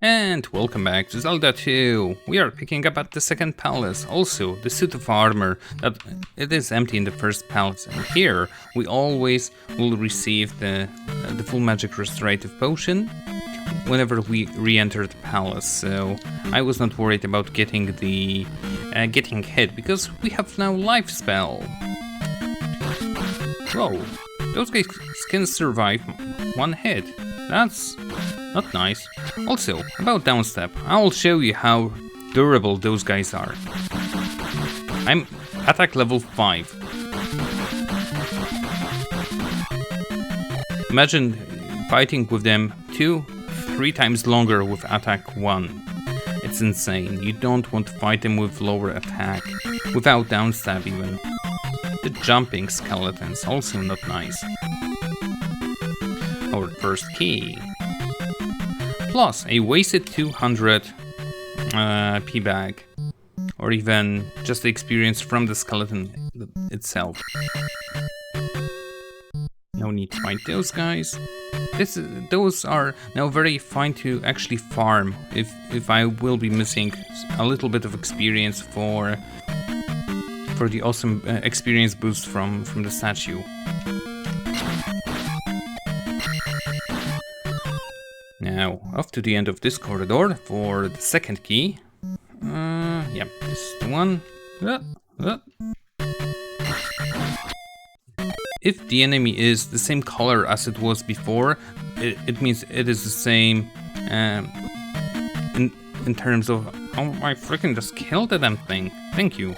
And welcome back to Zelda 2. We are picking up at the second palace. Also, the suit of armor, that it is empty in the first palace. And here, we always will receive the full magic restorative potion whenever we re-enter the palace. So I was not worried about getting the getting hit, because we have now life spell. Whoa, those guys can survive one hit. That's not nice. Also, about downstep, I'll show you how durable those guys are. I'm attack level 5. Imagine fighting with them 2-3 times longer with attack 1. It's insane. You don't want to fight them with lower attack, without downstab even. The jumping skeletons, also not nice. Our first key. Plus a wasted 200 P bag, or even just the experience from the skeleton itself. No need to fight those guys. Those are now very fine to actually farm if I will be missing a little bit of experience for the awesome experience boost from the statue. Now, off to the end of this corridor for the second key. Yeah, this is the one. If the enemy is the same color as it was before, it means it is the same in terms of... Oh, I freaking just killed the damn thing. Thank you.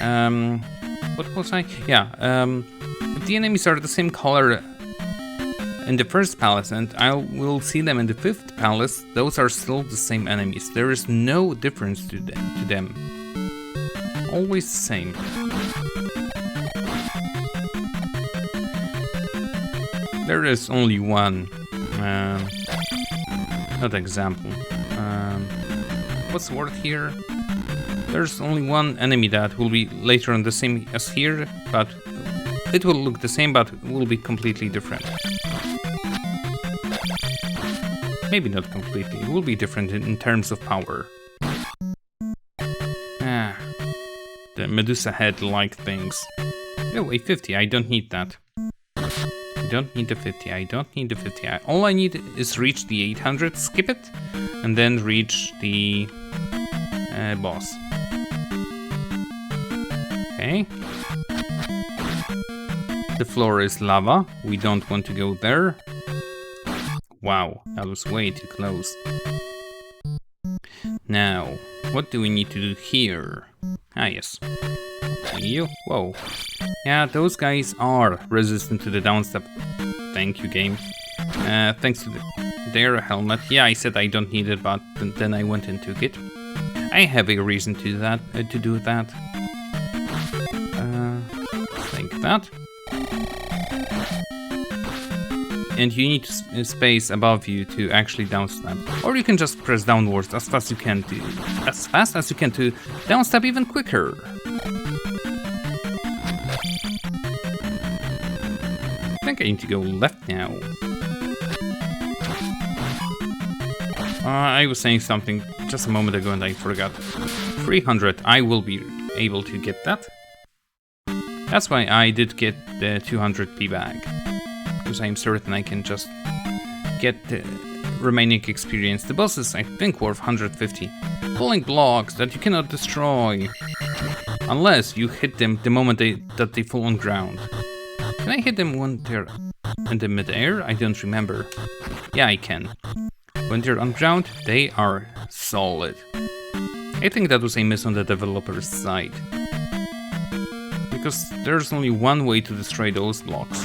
What was I? Yeah, if the enemies are the same color in the first palace, and I will see them in the fifth palace, those are still the same enemies. There is no difference to them. Always the same. There is only one, not example. What's the word here? There's only one enemy that will be later on the same as here, but it will look the same, but will be completely different. Maybe not completely, it will be different in terms of power. The Medusa head-like things. Oh, a 50, I don't need that. I don't need the 50, I don't need the 50. All I need is reach the 800, skip it, and then reach the boss. Okay. The floor is lava, we don't want to go there. Wow, that was way too close. Now, what do we need to do here? Ah, yes. You? Whoa. Yeah, those guys are resistant to the downstep. Thank you, game. Thanks to their helmet. Yeah, I said I don't need it, but then I went and took it. I have a reason to do that. Like that. And you need space above you to actually downstep. Or you can just press downwards as fast as you can to downstep even quicker. I think I need to go left now. I was saying something just a moment ago and I forgot. 300, I will be able to get that. That's why I did get the 200 P bag. Because I'm certain I can just get the remaining experience. The boss is, I think, worth 150. Pulling blocks that you cannot destroy. Unless you hit them the moment that they fall on ground. Can I hit them when they're in the mid-air? I don't remember. Yeah, I can. When they're on ground, they are solid. I think that was a miss on the developer's side. Because there's only one way to destroy those blocks.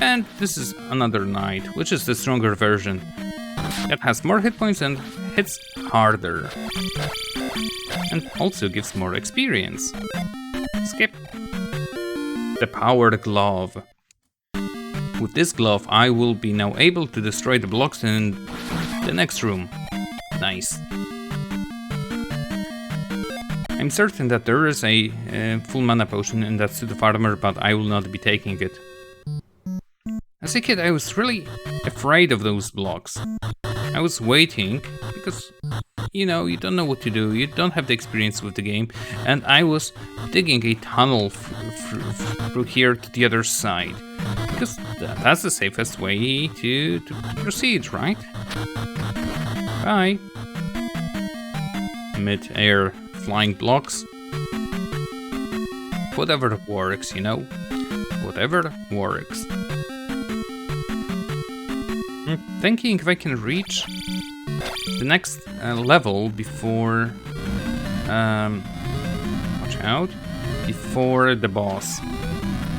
And this is another knight, which is the stronger version. That has more hit points and hits harder. And also gives more experience. Skip. The powered glove. With this glove, I will be now able to destroy the blocks in the next room. Nice. I'm certain that there is a full mana potion in that suit of armor, but I will not be taking it. As a kid, I was really afraid of those blocks. I was waiting because, you know, you don't know what to do. You don't have the experience with the game. And I was digging a tunnel through here to the other side. Because that's the safest way to proceed, right? Bye. Mid-air flying blocks. Whatever works, you know? Whatever works. I'm thinking if I can reach the next level before... watch out. Before the boss.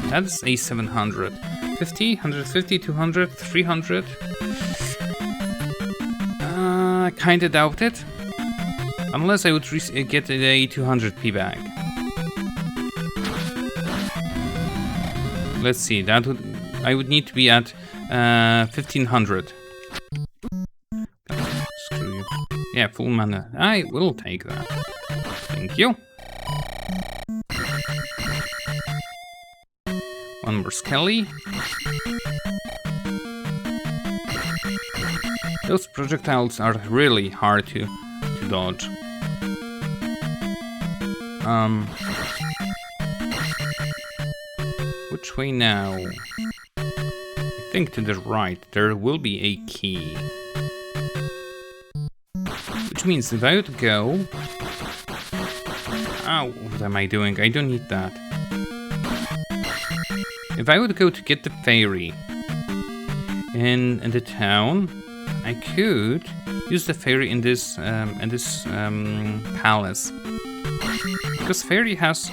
That's a 700. 50, 150, 200, 300. Kinda doubt it. Unless I would get a 200p back. Let's see, I would need to be at 1500. Screw you. Yeah, full mana. I will take that. Thank you. One more Skelly. Those projectiles are really hard to dodge. Which way now? I think to the right. There will be a key. Which means if I would go... Oh, what am I doing? I don't need that. If I would go to get the fairy in the town, I could use the fairy in this palace. Because fairy has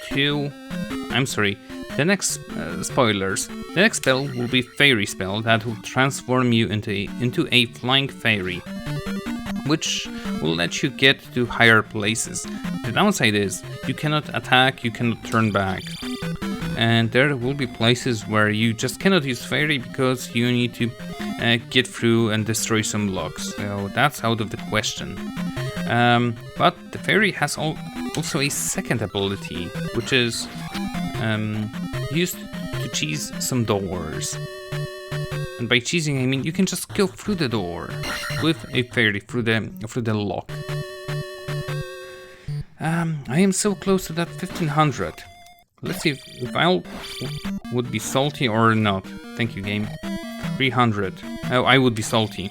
two... I'm sorry. The next spoilers. The next spell will be fairy spell that will transform you into a flying fairy, which will let you get to higher places. The downside is you cannot attack, you cannot turn back. And there will be places where you just cannot use fairy because you need to get through and destroy some blocks. So that's out of the question. But the fairy has also a second ability, which is used to cheese some doors. And by cheesing, I mean you can just go through the door with a fairy through the lock. I am so close to that 1500. Let's see if I would be salty or not. Thank you, game. 300. Oh, I would be salty.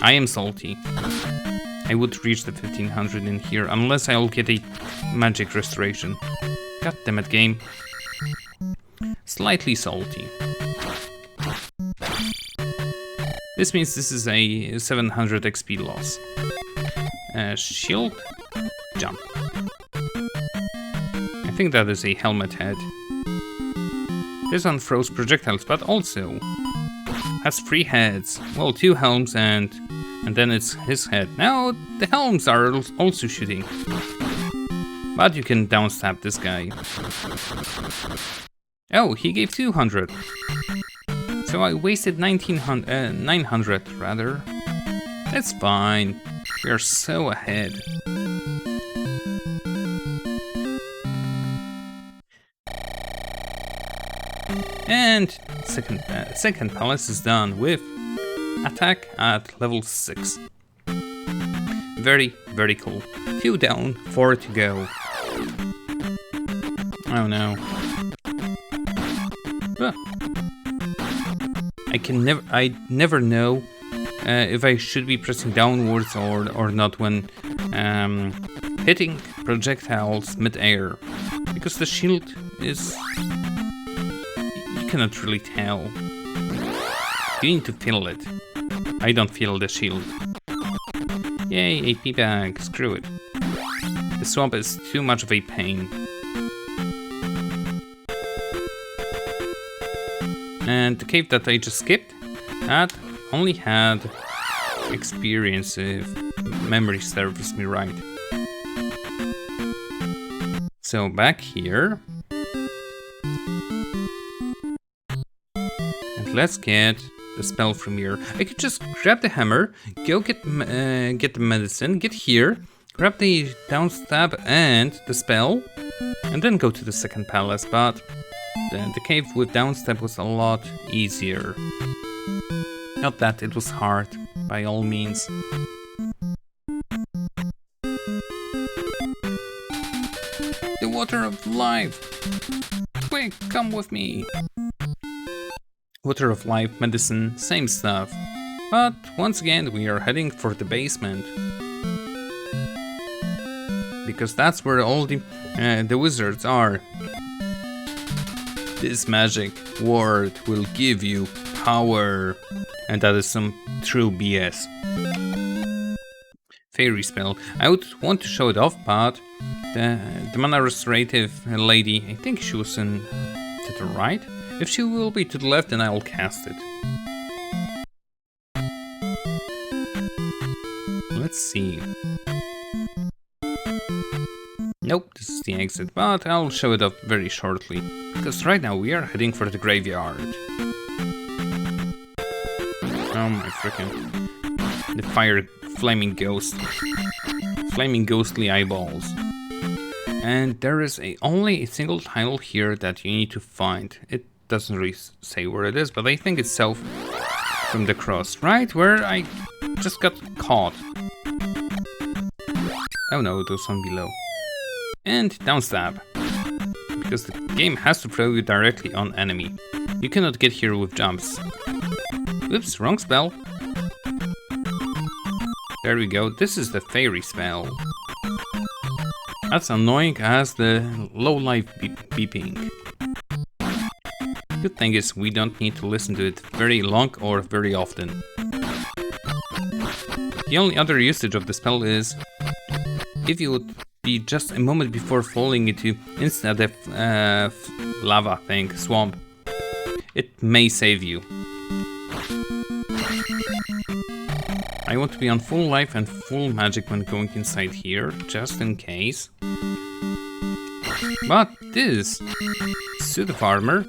I am salty. I would reach the 1500 in here unless I'll get a magic restoration. God damn it, game. Slightly salty. This means this is a 700 XP loss. Shield. Jump. I think that is a helmet head. This one throws projectiles, but also has 3 heads. Well, 2 helms and then it's his head. Now the helms are also shooting. But you can downstab this guy. Oh, he gave 200. So I wasted 900 rather. That's fine. We are so ahead. And second palace is done with attack at level 6. Very, very cool. 2 down, 4 to go. Oh no. I never know if I should be pressing downwards or not when hitting projectiles mid-air, because the shield is... you cannot really tell. You need to feel it. I don't feel the shield. Yay, AP bag, screw it. The swamp is too much of a pain. And the cave that I just skipped, that only had experience if memory serves me right. So back here. And let's get the spell from here. I could just grab the hammer, go get the medicine, get here, grab the downstab and the spell, and then go to the second palace, but the cave with downstep was a lot easier. Not that it was hard, by all means. The water of life! Quick, come with me! Water of life, medicine, same stuff. But once again, we are heading for the basement. Because that's where all the wizards are. This magic word will give you power. And that is some true BS. Fairy spell. I would want to show it off, but the mana restorative lady, I think she was to the right. If she will be to the left, then I'll cast it. Let's see. Nope, this is the exit, but I'll show it up very shortly. Because right now we are heading for the graveyard. Oh my frickin'. The fire flaming ghost. Flaming ghostly eyeballs. And there is only a single tile here that you need to find. It doesn't really say where it is, but I think it's south from the cross, right? Where I just got caught. Oh no, it was on below. And down stab. Because the game has to throw you directly on enemy. You cannot get here with jumps. Oops, wrong spell. There we go, this is the fairy spell. That's annoying as the low life beeping. Good thing is we don't need to listen to it very long or very often. The only other usage of the spell is if you would be just a moment before falling into instant lava thing, swamp, it may save you. I want to be on full life and full magic when going inside here, just in case. But this suit of armor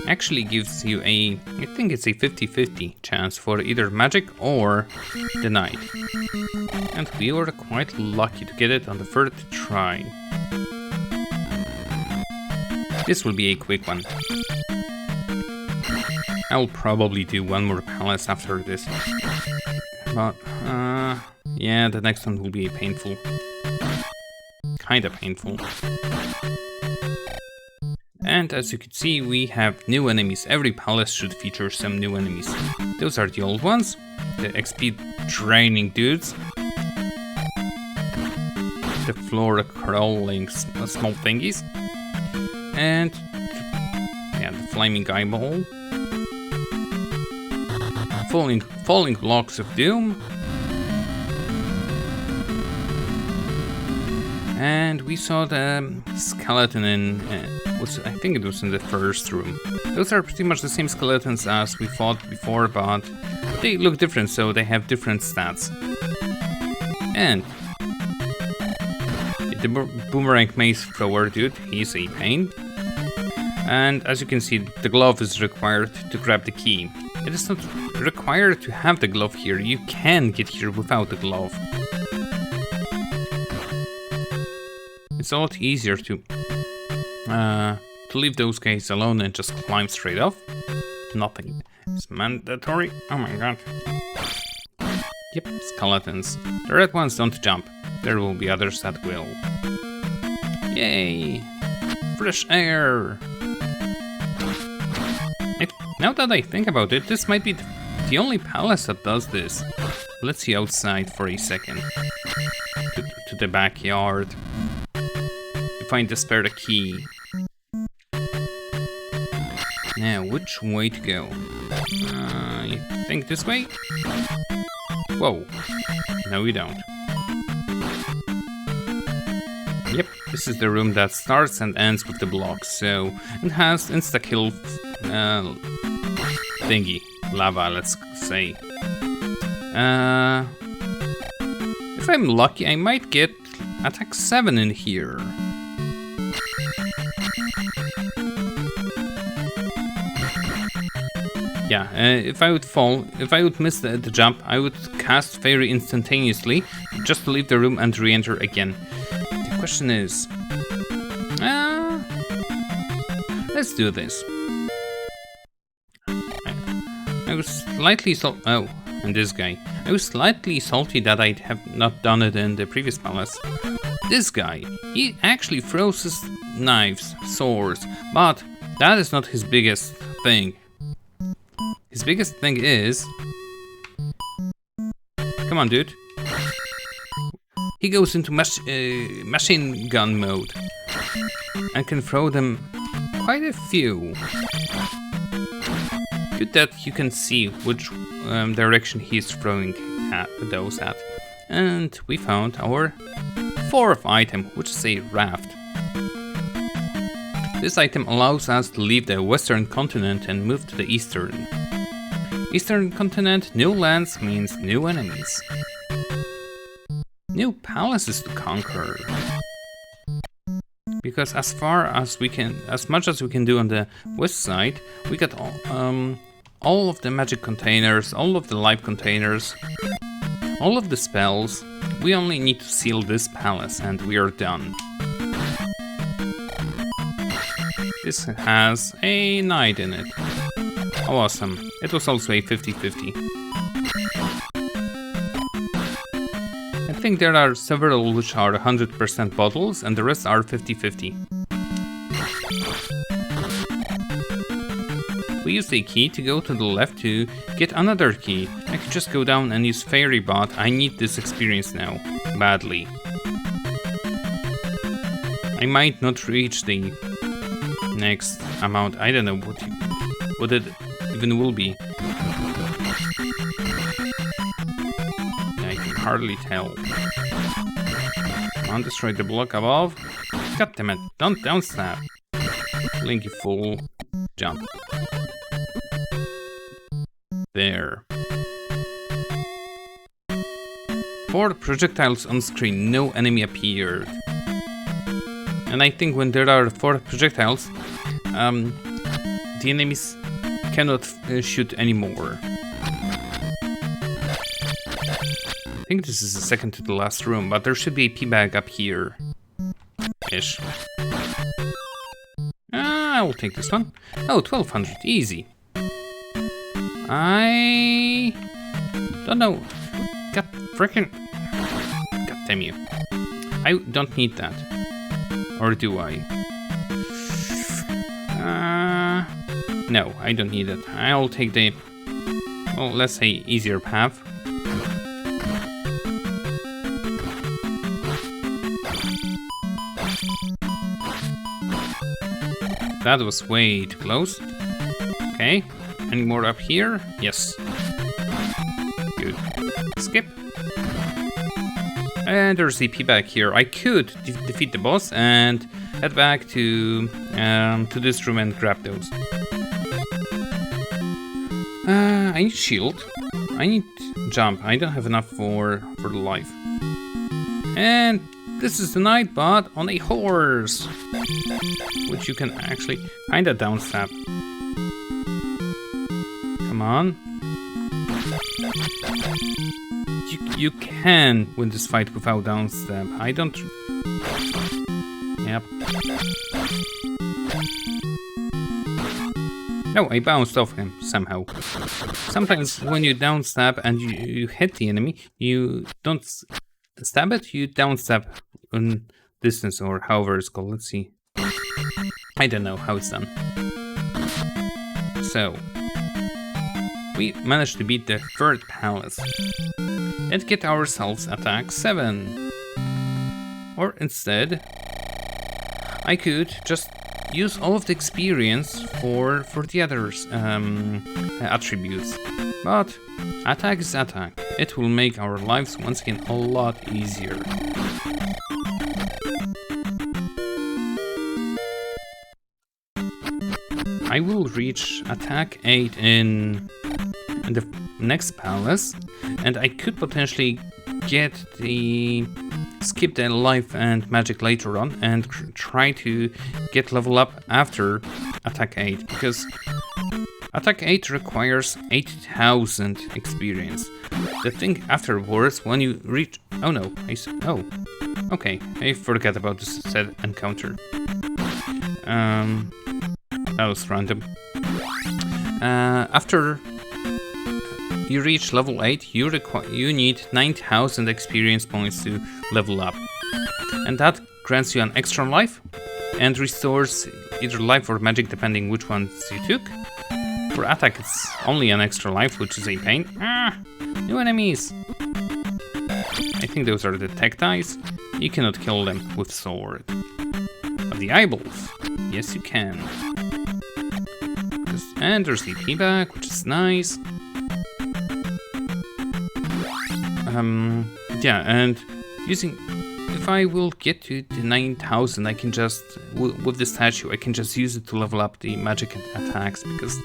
actually gives you I think it's a 50-50 chance for either magic or denied. And we were quite lucky to get it on the third try. This will be a quick one. I'll probably do one more palace after this. But, yeah, the next one will be painful. Kinda painful. And as you can see, we have new enemies. Every palace should feature some new enemies. Those are the old ones, the XP draining dudes. The floor crawling small thingies. And, yeah, the flaming eyeball. Falling blocks of doom. And we saw the skeleton in, I think it was in the first room. Those are pretty much the same skeletons as we fought before, but they look different, so they have different stats. And the boomerang mace thrower dude, he's a pain. And as you can see, the glove is required to grab the key. It is not required to have the glove here, you can get here without the glove. It's a lot easier to leave those guys alone and just climb straight off. Nothing is mandatory. Oh my god. Yep, skeletons. The red ones don't jump. There will be others that will. Yay! Fresh air! Now that I think about it, this might be the only palace that does this. Let's see outside for a second. To the backyard. To find the spare key. Now, which way to go? You think this way? Whoa. No, we don't. Yep, this is the room that starts and ends with the blocks, so it has insta-kill thingy, lava, let's say. If I'm lucky, I might get attack 7 in here. Yeah, if I would miss the jump, I would cast Fairy instantaneously, just to leave the room and re-enter again. The question is... let's do this. I was slightly oh, and this guy. I was slightly salty that I have not done it in the previous palace. This guy, he actually throws his knives, swords, but that is not his biggest thing. His biggest thing is... Come on, dude. He goes into machine gun mode and can throw them quite a few. Good that you can see which direction he is throwing those at. And we found our 4th item, which is a raft. This item allows us to leave the western continent and move to the eastern. Eastern continent, new lands means new enemies. New palaces to conquer. Because as much as we can do on the west side, we got all of the magic containers, all of the life containers, all of the spells. We only need to seal this palace and we are done. This has a knight in it. Oh, awesome. It was also a 50-50. I think there are several which are 100% bottles and the rest are 50-50. We used a key to go to the left to get another key. I could just go down and use fairy, but I need this experience now, badly. I might not reach the next amount. I don't know what it even will be. I can hardly tell. Come on, destroy the block above. God damn it, don't down stab. Link, you fool. Jump. There. 4 projectiles on screen, no enemy appeared. And I think when there are 4 projectiles, the enemies cannot shoot anymore. I think this is the second to the last room, but there should be a P bag up here. Ish. I will take this one. Oh, 1200, easy. I don't know. God damn you. I don't need that. Or do I? No, I don't need it. I'll take the, well, let's say easier path. That was way too close. Okay. Any more up here? Yes. Good. Skip. And there's the P back here. I could defeat the boss and head back to this room and grab those. I need shield. I need jump. I don't have enough for the life. And this is the knight, but on a horse, which you can actually kinda downstab. Come on. You can win this fight without downstab. I don't... Yep. No, I bounced off him somehow. Sometimes when you downstab and you hit the enemy, you don't stab it, you downstab on distance or however it's called. Let's see. I don't know how it's done. So... we managed to beat the 3rd palace and get ourselves attack 7. Or instead, I could just use all of the experience for the others attributes. But attack is attack. It will make our lives once again a lot easier. I will reach attack 8 in the next palace, and I could potentially skip the life and magic later on and try to get level up after attack 8, because attack 8 requires 8000 experience. The thing afterwards, when you reach... oh no, okay, I forgot about this said encounter. That was random. After you reach level 8, you need 9,000 experience points to level up. And that grants you an extra life and restores either life or magic depending which ones you took. For attack it's only an extra life, which is a pain. New enemies! I think those are the tactiles. You cannot kill them with sword. But the eyeballs, yes you can. And there's the feedback, which is nice. Yeah, and if I will get to the 9,000, I can just, with the statue, I can just use it to level up the magic attacks, because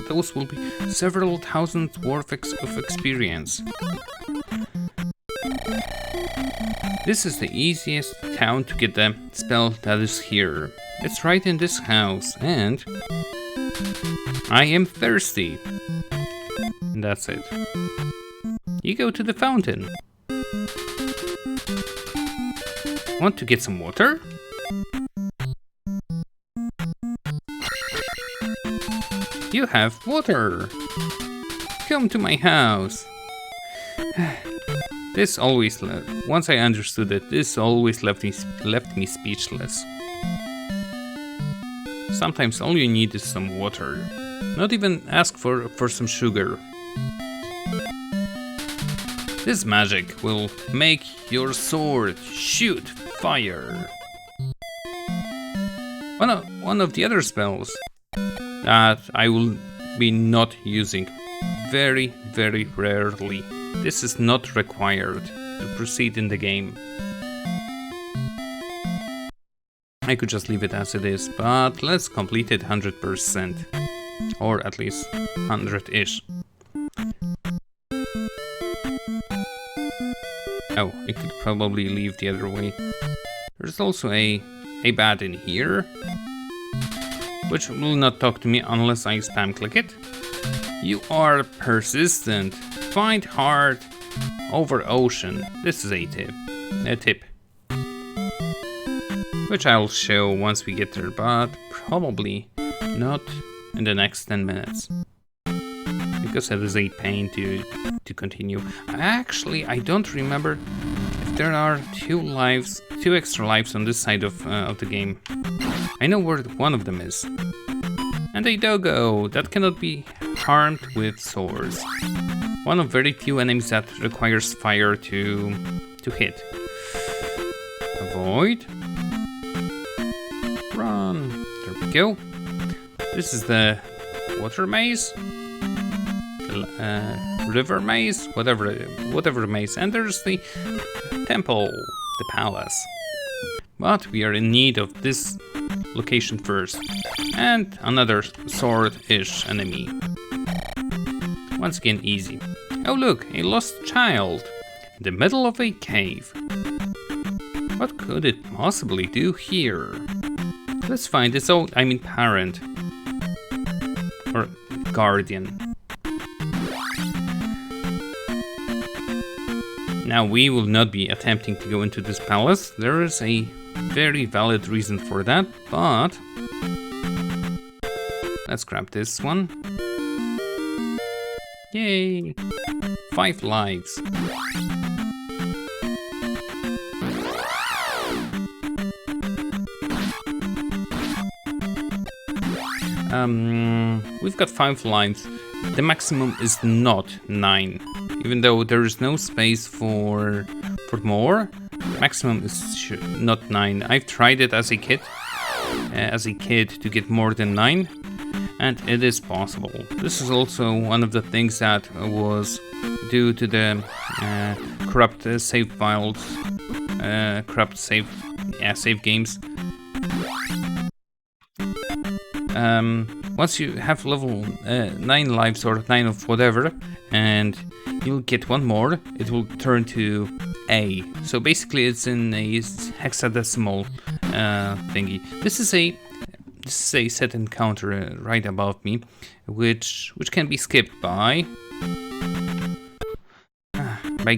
those will be several thousand worth of experience. This is the easiest town to get the spell that is here. It's right in this house, and I am thirsty. And that's it. You go to the fountain. Want to get some water? You have water. Come to my house. This always, once I understood it, this always left me speechless. Sometimes all you need is some water. Not even ask for some sugar. This magic will make your sword shoot fire. One of the other spells that I will be not using very, very rarely. This is not required to proceed in the game. I could just leave it as it is, but let's complete it 100%. Or at least 100-ish. Oh, I could probably leave the other way. There's also a bat in here, which will not talk to me unless I spam click it. You are persistent. Find heart over ocean. This is a tip. Which I'll show once we get there, but probably not in the next 10 minutes. Because it is a pain to continue. Actually, I don't remember if there are two extra lives on this side of the game. I know where one of them is. And a doggo that cannot be harmed with swords. One of very few enemies that requires fire to hit. Avoid. Run. There we go. This is the water maze. The river maze, whatever maze. And there's the temple, the palace. But we are in need of this location first. And another sword-ish enemy. Once again, easy. Oh look, a lost child. In the middle of a cave. What could it possibly do here? Let's find its own, parent. Or guardian. Now we will not be attempting to go into this palace. There is a very valid reason for that, but let's grab this one. Yay! 5 lives. We've got 5 lives. The maximum is not 9. Even though there is no space for more, maximum is not 9. I've tried it as a kid to get more than 9, and it is possible. This is also one of the things that was due to the corrupt save files, corrupt save games. Once you have level 9 lives or 9 of whatever, and you'll get one more, it will turn to A. So basically it's in a hexadecimal thingy. This is a set encounter right above me, which can be skipped by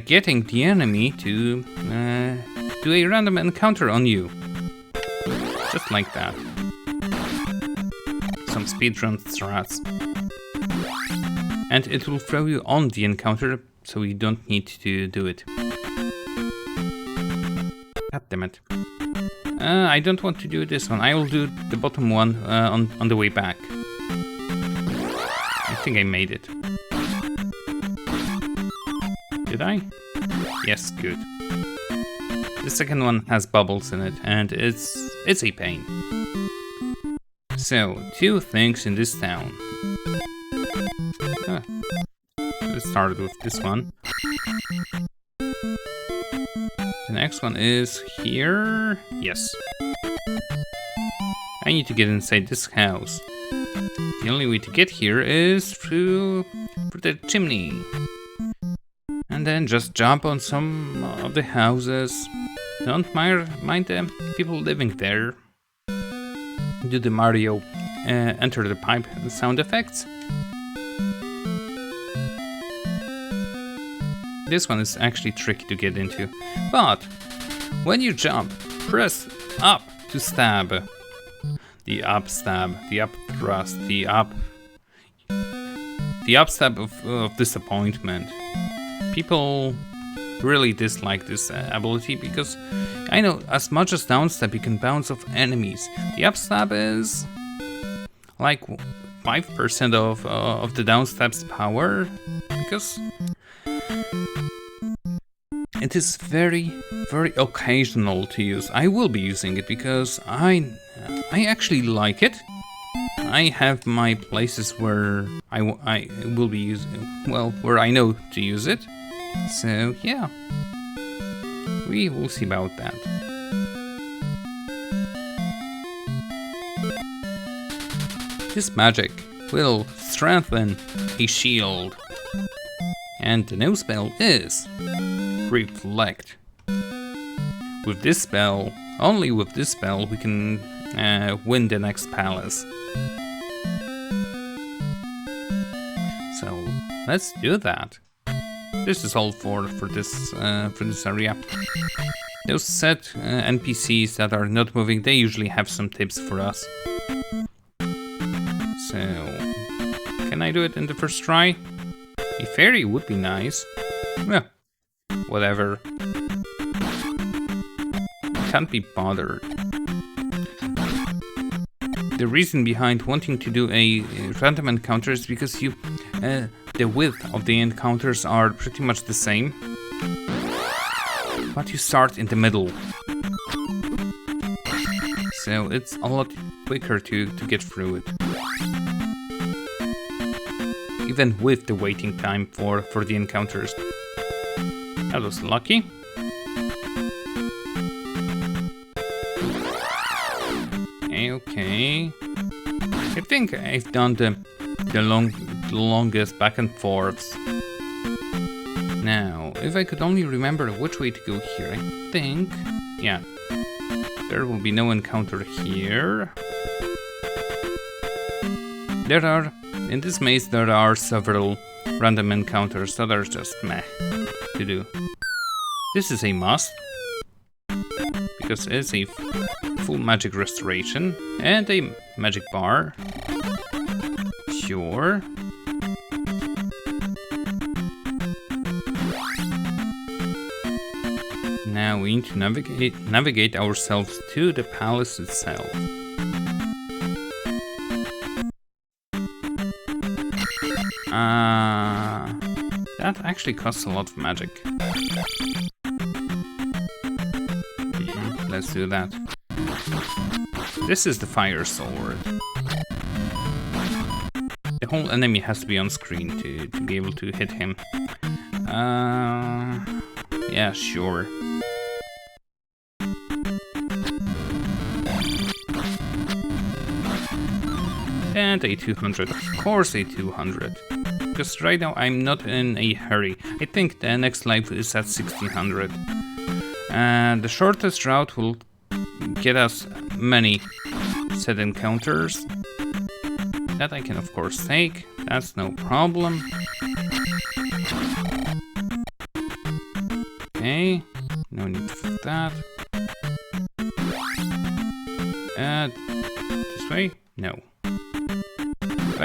getting the enemy to do a random encounter on you. Just like that. some speedrun strats. And it will throw you on the encounter, so you don't need to do it. God damn it. I don't want to do this one. I will do the bottom one on the way back. I think I made it. Did I? Yes, good. The second one has bubbles in it, and it's a pain. So, 2 things in this town. Let's start with this one. The next one is here. Yes. I need to get inside this house. The only way to get here is through the chimney. And then just jump on some of the houses. Don't mind the people living there. Do the Mario enter the pipe sound effects. This one is actually tricky to get into, but when you jump, press up to stab. The up stab, the up thrust, the up stab of disappointment. People really dislike this ability because I know as much as down stab you can bounce off enemies. The up stab is like 5% of the down stab's power because it is very, very occasional to use. I will be using it because I actually like it. I have my places where I will be using, well, where I know to use it. So yeah, we will see about that. This magic will strengthen a shield. And the new spell is Reflect. With this spell, only with this spell, we can win the next palace. So let's do that. This is all for this area. Those set NPCs that are not moving, they usually have some tips for us. So can I do it in the first try? A fairy would be nice. Well, whatever. Can't be bothered. The reason behind wanting to do a random encounter is because the width of the encounters are pretty much the same, but you start in the middle. So it's a lot quicker to get through it. Even with the waiting time for the encounters. That was lucky. Okay. I think I've done the longest back and forths. Now, if I could only remember which way to go here, I think... Yeah. There will be no encounter here. In this maze there are several random encounters that are just meh to do. This is a must, because it's a full magic restoration and a magic bar. Sure. Now we need to navigate ourselves to the palace itself. That actually costs a lot of magic. Let's do that. This is the fire sword. The whole enemy has to be on screen to be able to hit him. Yeah, sure. And a 200, of course a 200. Because right now I'm not in a hurry. I think the next life is at 1600. And the shortest route will get us many set encounters. That I can of course take, that's no problem. Okay, no need for that. This way? No.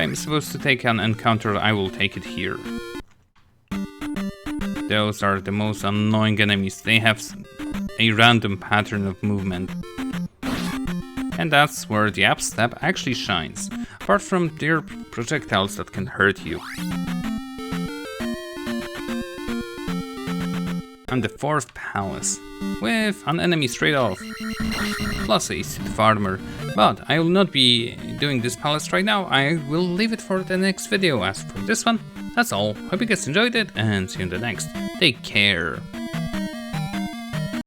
I'm supposed to take an encounter, I will take it here. Those are the most annoying enemies. They have a random pattern of movement. And that's where the up step actually shines, apart from their projectiles that can hurt you. And the fourth palace, with an enemy straight off, plus a suit of armor. But I will not be doing this palace right now, I will leave it for the next video. As for this one, that's all. Hope you guys enjoyed it, and see you in the next. Take care.